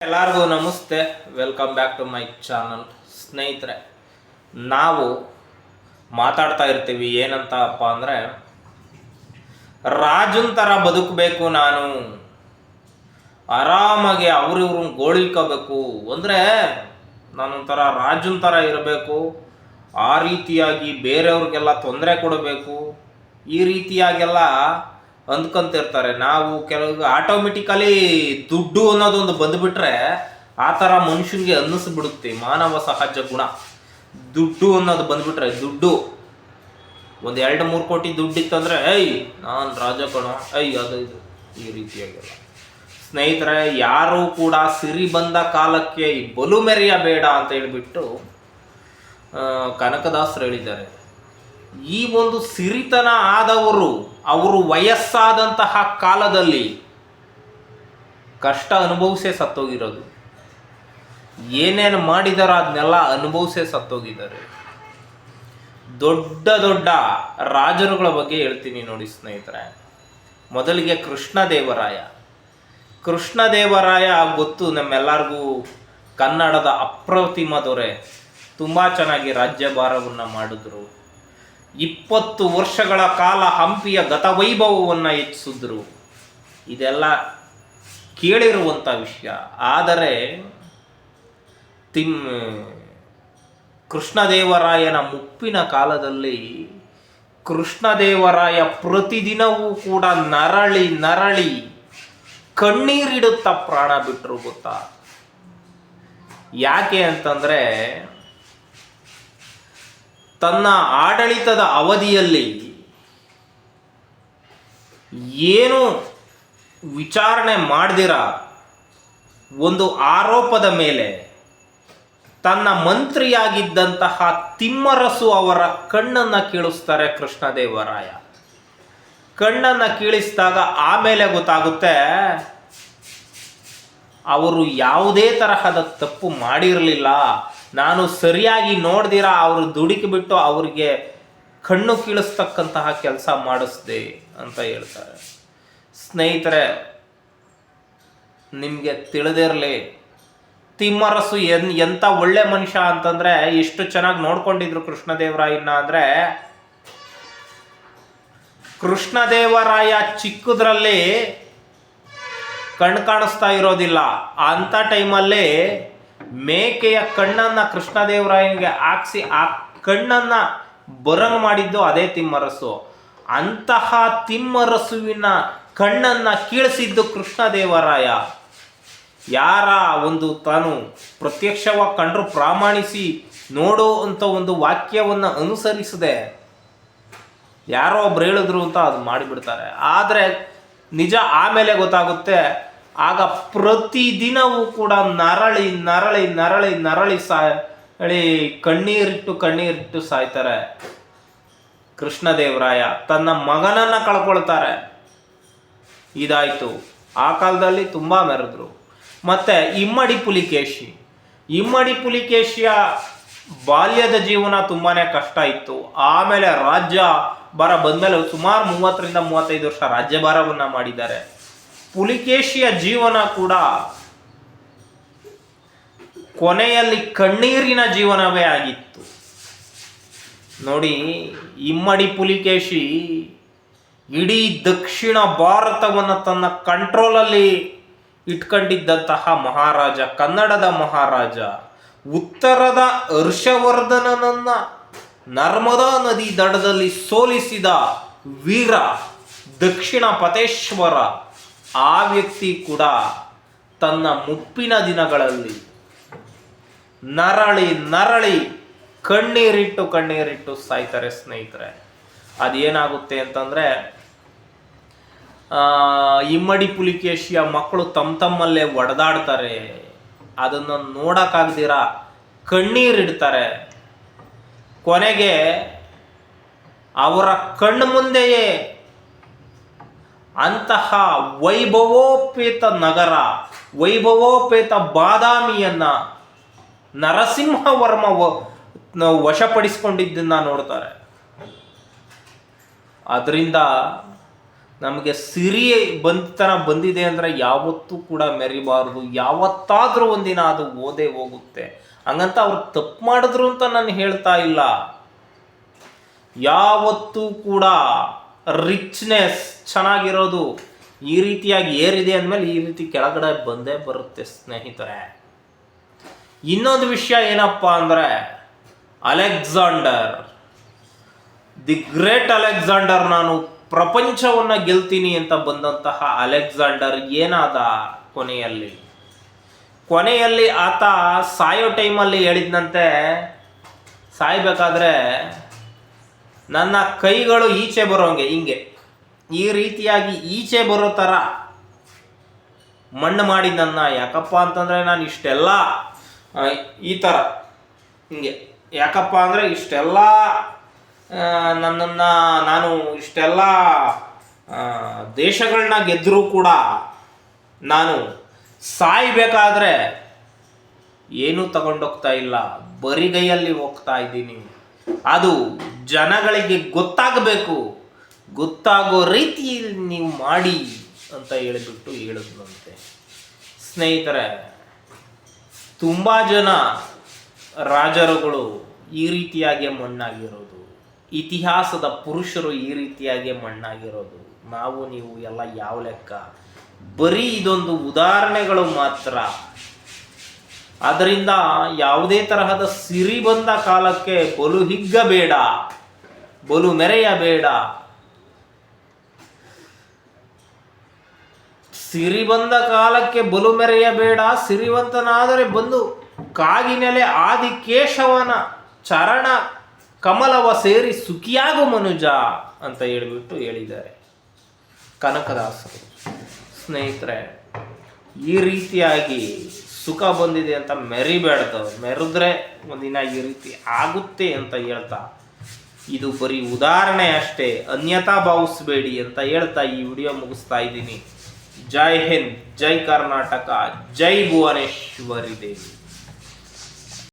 ಎಲ್ಲರಿಗೂ ನಮಸ್ತೆ, welcome back to my channel. ಸ್ನೇಹಿತರೆ, ನಾವು ಮಾತಾಡ್ತಾ ಇರ್ತೀವಿ ಏನಂತಪ್ಪ ಅಂದರೆ, ರಾಜನ್ ಥರ ಬದುಕಬೇಕು, ನಾನು ಆರಾಮಾಗಿ ಅವ್ರಿವ್ರು ಗೋಳಿಕೋಬೇಕು ಅಂದರೆ ನಾನೊಂಥರ ರಾಜನ್ ಥರ ಇರಬೇಕು, ಆ ರೀತಿಯಾಗಿ ಬೇರೆಯವ್ರಿಗೆಲ್ಲ ತೊಂದರೆ ಕೊಡಬೇಕು, ಈ ರೀತಿಯಾಗೆಲ್ಲ ಅಂದ್ಕೊಂತಿರ್ತಾರೆ. ನಾವು ಕೆಲವು ಆಟೋಮೆಟಿಕಲಿ ದುಡ್ಡು ಅನ್ನೋದೊಂದು ಬಂದುಬಿಟ್ರೆ ಆ ಥರ ಮನುಷ್ಯನಿಗೆ ಅನ್ನಿಸ್ಬಿಡುತ್ತೆ. ಮಾನವ ಸಹಜ ಗುಣ ದುಡ್ಡು ಅನ್ನೋದು ಬಂದುಬಿಟ್ರೆ, ದುಡ್ಡು ಒಂದು 2-3 ಕೋಟಿ ದುಡ್ಡಿತ್ತಂದರೆ ನಾನು ರಾಜ ಕಣೋ, ಅದು ಇದು ಈ ರೀತಿಯಾಗೆಲ್ಲ. ಸ್ನೇಹಿತರೆ, ಯಾರೂ ಕೂಡ ಸಿರಿ ಬಂದ ಕಾಲಕ್ಕೆ ಬಲು ಮೆರೆಯಬೇಡ ಅಂತ ಹೇಳಿಬಿಟ್ಟು ಕನಕದಾಸರು ಹೇಳಿದ್ದಾರೆ. ಈ ಒಂದು ಸಿರಿತನ ಆದವರು ಅವರು ವಯಸ್ಸಾದಂತಹ ಕಾಲದಲ್ಲಿ ಕಷ್ಟ ಅನುಭವಿಸೇ ಸತ್ತೋಗಿರೋದು. ಏನೇನು ಮಾಡಿದಾರೋ ಅದನ್ನೆಲ್ಲ ಅನುಭವಿಸೇ ಸತ್ತೋಗಿದ್ದಾರೆ. ದೊಡ್ಡ ದೊಡ್ಡ ರಾಜರುಗಳ ಬಗ್ಗೆ ಹೇಳ್ತೀನಿ ನೋಡಿ ಸ್ನೇಹಿತರೆ. ಮೊದಲಿಗೆ ಕೃಷ್ಣದೇವರಾಯ ಗೊತ್ತು ನಮ್ಮೆಲ್ಲರಿಗೂ, ಕನ್ನಡದ ಅಪ್ರತಿಮ ದೊರೆ. ತುಂಬ ಚೆನ್ನಾಗಿ ರಾಜ್ಯಭಾರವನ್ನು ಮಾಡಿದ್ರು. 20 ವರ್ಷಗಳ ಕಾಲ ಹಂಪಿಯ ಗತವೈಭವವನ್ನು ಹೆಚ್ಚಿಸಿದ್ರು. ಇದೆಲ್ಲ ಕೇಳಿರುವಂಥ ವಿಷಯ. ಆದರೆ ಕೃಷ್ಣದೇವರಾಯನ ಮುಪ್ಪಿನ ಕಾಲದಲ್ಲಿ ಕೃಷ್ಣದೇವರಾಯ ಪ್ರತಿದಿನವೂ ಕೂಡ ನರಳಿ ಕಣ್ಣೀರಿಡುತ್ತಾ ಪ್ರಾಣ ಬಿಟ್ಟರು. ಗೊತ್ತಾ ಯಾಕೆ ಅಂತಂದರೆ, ತನ್ನ ಆಡಳಿತದ ಅವಧಿಯಲ್ಲಿ ಏನು ವಿಚಾರಣೆ ಮಾಡದಿರ ಒಂದು ಆರೋಪದ ಮೇಲೆ ತನ್ನ ಮಂತ್ರಿಯಾಗಿದ್ದಂತಹ ತಿಮ್ಮರಸು ಅವರ ಕಣ್ಣನ್ನು ಕೀಳಿಸ್ತಾರೆ ಕೃಷ್ಣದೇವರಾಯ. ಕಣ್ಣನ್ನು ಕೀಳಿಸಿದಾಗ ಆಮೇಲೆ ಗೊತ್ತಾಗುತ್ತೆ ಅವರು ಯಾವುದೇ ತರಹದ ತಪ್ಪು ಮಾಡಿರಲಿಲ್ಲ, ನಾನು ಸರಿಯಾಗಿ ನೋಡ್ದಿರ ಅವರು ದುಡುಕಿಬಿಟ್ಟು ಅವರಿಗೆ ಕಣ್ಣು ಕೀಳಿಸ್ತಕ್ಕಂತಹ ಕೆಲಸ ಮಾಡಿಸ್ದೆ ಅಂತ ಹೇಳ್ತಾರೆ. ಸ್ನೇಹಿತರೆ, ನಿಮಗೆ ತಿಳಿದಿರಲಿ, ತಿಮ್ಮರಸು ಎಂಥ ಒಳ್ಳೆ ಮನುಷ್ಯ ಅಂತಂದರೆ, ಎಷ್ಟು ಚೆನ್ನಾಗಿ ನೋಡ್ಕೊಂಡಿದ್ರು ಕೃಷ್ಣದೇವರಾಯನ ಅಂದರೆ, ಕೃಷ್ಣದೇವರಾಯ ಚಿಕ್ಕದ್ರಲ್ಲಿ ಕಣ್ಣು ಕಾಣಿಸ್ತಾ ಇರೋದಿಲ್ಲ. ಅಂಥ ಟೈಮಲ್ಲಿ ಮೇಕೆಯ ಕಣ್ಣನ್ನು ಕೃಷ್ಣದೇವರಾಯನಿಗೆ ಹಾಕ್ಸಿ ಆ ಕಣ್ಣನ್ನು ಬರಂಗ್ ಮಾಡಿದ್ದು ಅದೇ ತಿಮ್ಮರಸು. ಅಂತಹ ತಿಮ್ಮರಸುವಿನ ಕಣ್ಣನ್ನು ಕೀಳಿಸಿದ್ದು ಕೃಷ್ಣದೇವರಾಯ. ಯಾರ ಒಂದು ತಾನು ಪ್ರತ್ಯಕ್ಷವಾಗಿ ಕಂಡ್ರು ಪ್ರಾಮಾಣಿಸಿ ನೋಡು ಅಂತ ಒಂದು ವಾಕ್ಯವನ್ನು ಅನುಸರಿಸದೆ ಯಾರೋ ಒಬ್ರು ಹೇಳಿದ್ರು ಅಂತ ಅದು ಮಾಡಿಬಿಡ್ತಾರೆ. ಆದರೆ ನಿಜ ಆಮೇಲೆ ಗೊತ್ತಾಗುತ್ತೆ. ಆಗ ಪ್ರತಿದಿನವೂ ಕೂಡ ನರಳಿ ಕಣ್ಣೀರಿಟ್ಟು ಸಾಯ್ತಾರೆ. ಕೃಷ್ಣದೇವರಾಯ ತನ್ನ ಮಗನನ್ನು ಕಳ್ಕೊಳ್ತಾರೆ. ಇದಾಯಿತು. ಆ ಕಾಲದಲ್ಲಿ ತುಂಬ ಮೆರೆದ್ರು. ಮತ್ತು ಇಮ್ಮಡಿ ಪುಲಿಕೇಶಿಯ ಬಾಲ್ಯದ ಜೀವನ ತುಂಬಾ ಕಷ್ಟ ಇತ್ತು. ಆಮೇಲೆ ರಾಜ್ಯ ಭಾರ ಬಂದಮೇಲೆ ಸುಮಾರು 30-35 ವರ್ಷ ರಾಜ್ಯಭಾರವನ್ನು ಮಾಡಿದ್ದಾರೆ. ಪುಲಿಕೇಶಿಯ ಜೀವನ ಕೂಡ ಕೊನೆಯಲ್ಲಿ ಕಣ್ಣೀರಿನ ಜೀವನವೇ ಆಗಿತ್ತು ನೋಡಿ. ಇಮ್ಮಡಿ ಪುಲಿಕೇಶಿ ಇಡೀ ದಕ್ಷಿಣ ಭಾರತವನ್ನು ತನ್ನ ಕಂಟ್ರೋಲಲ್ಲಿ ಇಟ್ಕೊಂಡಿದ್ದಂತಹ ಮಹಾರಾಜ, ಕನ್ನಡದ ಮಹಾರಾಜ. ಉತ್ತರದ ಹರ್ಷವರ್ಧನನನ್ನ ನರ್ಮದಾ ನದಿ ದಡದಲ್ಲಿ ಸೋಲಿಸಿದ ವೀರ ದಕ್ಷಿಣ ಪತೇಶ್ವರ. ಆ ವ್ಯಕ್ತಿ ಕೂಡ ತನ್ನ ಮುಪ್ಪಿನ ದಿನಗಳಲ್ಲಿ ನರಳಿ ಕಣ್ಣೀರಿಟ್ಟು ಸಾಯ್ತಾರೆ. ಸ್ನೇಹಿತರೆ, ಅದೇನಾಗುತ್ತೆ ಅಂತಂದರೆ, ಇಮ್ಮಡಿ ಪುಲಿಕೇಶಿಯ ಮಕ್ಕಳು ತಮ್ಮಲ್ಲೇ ಒಡೆದಾಡ್ತಾರೆ. ಅದನ್ನು ನೋಡೋಕ್ಕಾಗ್ದಿರ ಕಣ್ಣೀರಿಡ್ತಾರೆ. ಕೊನೆಗೆ ಅವರ ಕಣ್ಣು ಮುಂದೆಯೇ ಅಂತಹ ವೈಭವೋಪೇತ ನಗರ, ವೈಭವೋಪೇತ ಬಾದಾಮಿಯನ್ನು ನರಸಿಂಹವರ್ಮ ವಶಪಡಿಸಿಕೊಂಡಿದ್ದನ್ನು ನೋಡ್ತಾರೆ. ಅದರಿಂದ ನಮಗೆ ಸಿರಿ ಥರ ಬಂದಿದೆ ಅಂದರೆ ಯಾವತ್ತೂ ಕೂಡ ಮೆರಿಬಾರ್ದು. ಯಾವತ್ತಾದರೂ ಒಂದಿನ ಅದು ಓದೇ ಹೋಗುತ್ತೆ. ಹಂಗಂತ ಅವ್ರು ತಪ್ಪು ಮಾಡಿದ್ರು ಅಂತ ನಾನು ಹೇಳ್ತಾ ಇಲ್ಲ. ಯಾವತ್ತೂ ಕೂಡ ರಿಚ್ನೆಸ್ ಚೆನ್ನಾಗಿರೋದು ಈ ರೀತಿಯಾಗಿ ಏರಿದೆ ಅಂದಮೇಲೆ ಈ ರೀತಿ ಕೆಳಗಡೆ ಬಂದೇ ಬರುತ್ತೆ ಸ್ನೇಹಿತರೆ. ಇನ್ನೊಂದು ವಿಷಯ ಏನಪ್ಪ ಅಂದರೆ, ಅಲೆಕ್ಸಾಂಡರ್ ದಿ ಗ್ರೇಟ್ ಅಲೆಕ್ಸಾಂಡರ್, ನಾನು ಪ್ರಪಂಚವನ್ನು ಗೆಲ್ತೀನಿ ಅಂತ ಬಂದಂತಹ ಅಲೆಕ್ಸಾಂಡರ್ ಏನಾದ ಕೊನೆಯಲ್ಲಿ ಆತ ಸಾಯೋ ಟೈಮಲ್ಲಿ ಹೇಳಿದ್ನಂತೆ, ಸಾಯ್ಬೇಕಾದ್ರೆ ನನ್ನ ಕೈಗಳು ಈಚೆ ಬರೋಂಗೆ ಹಿಂಗೆ ಈ ರೀತಿಯಾಗಿ ಈಚೆ ಬರೋ ಥರ ಮಣ್ಣು ಮಾಡಿ ನನ್ನ, ಯಾಕಪ್ಪ ಅಂತಂದರೆ ನಾನು ಇಷ್ಟೆಲ್ಲ ಈ ಥರ ಹಿಂಗೆ, ಯಾಕಪ್ಪ ಅಂದರೆ ಇಷ್ಟೆಲ್ಲ ನನ್ನನ್ನು ನಾನು ಇಷ್ಟೆಲ್ಲ ದೇಶಗಳನ್ನ ಗೆದ್ದರೂ ಕೂಡ ನಾನು ಸಾಯ್ಬೇಕಾದ್ರೆ ಏನೂ ತಗೊಂಡೋಗ್ತಾ ಇಲ್ಲ, ಬರಿಗೈಯಲ್ಲಿ ಹೋಗ್ತಾ ಇದ್ದೀನಿ. ಅದು ಜನಗಳಿಗೆ ಗೊತ್ತಾಗೋ ರೀತಿಯಲ್ಲಿ ನೀವು ಮಾಡಿ ಅಂತ ಹೇಳಿದ್ನಂತೆ. ಸ್ನೇಹಿತರೆ, ತುಂಬ ಜನ ರಾಜರುಗಳು ಈ ರೀತಿಯಾಗಿ ಮಣ್ಣಾಗಿರೋದು, ಇತಿಹಾಸದ ಪುರುಷರು ಈ ರೀತಿಯಾಗಿ ಮಣ್ಣಾಗಿರೋದು, ನಾವು ನೀವು ಎಲ್ಲ ಯಾವ ಲೆಕ್ಕ? ಬರೀ ಇದೊಂದು ಉದಾಹರಣೆಗಳು ಮಾತ್ರ. ಅದರಿಂದ ಯಾವುದೇ ತರಹದ ಸಿರಿ ಬಂದ ಕಾಲಕ್ಕೆ ಬಲು ಹಿಗ್ಗಬೇಡ, ಬಲು ಮೆರೆಯಬೇಡ. ಸಿರಿ ಬಂದ ಕಾಲಕ್ಕೆ ಬಲು ಮೆರೆಯಬೇಡ, ಸಿರಿವಂತನಾದರೆ ಬಂದು ಕಾಗಿನೆಲೆ ಆದಿಕೇಶವನ ಚರಣ ಕಮಲವ ಸೇರಿ ಸುಖಿಯಾಗು ಮನುಜ ಅಂತ ಹೇಳಿದ್ದಾರೆ ಕನಕದಾಸರು. ಸ್ನೇಹಿತರೆ, ಈ ರೀತಿಯಾಗಿ ಸುಖ ಬಂದಿದೆ ಅಂತ ಮೆರೆದ್ರೆ ಒಂದಿನ ಈ ರೀತಿ ಆಗುತ್ತೆ ಅಂತ ಹೇಳ್ತಾ, ಇದು ಬರೀ ಉದಾಹರಣೆ ಅಷ್ಟೇ, ಅನ್ಯತಾ ಭಾವಿಸಬೇಡಿ ಅಂತ ಹೇಳ್ತಾ ಈ ವಿಡಿಯೋ ಮುಗಿಸ್ತಾ ಇದ್ದೀನಿ. ಜೈ ಹಿಂದ್, ಜೈ ಕರ್ನಾಟಕ, ಜೈ ಭುವನೇಶ್ವರಿ ದೇವಿ.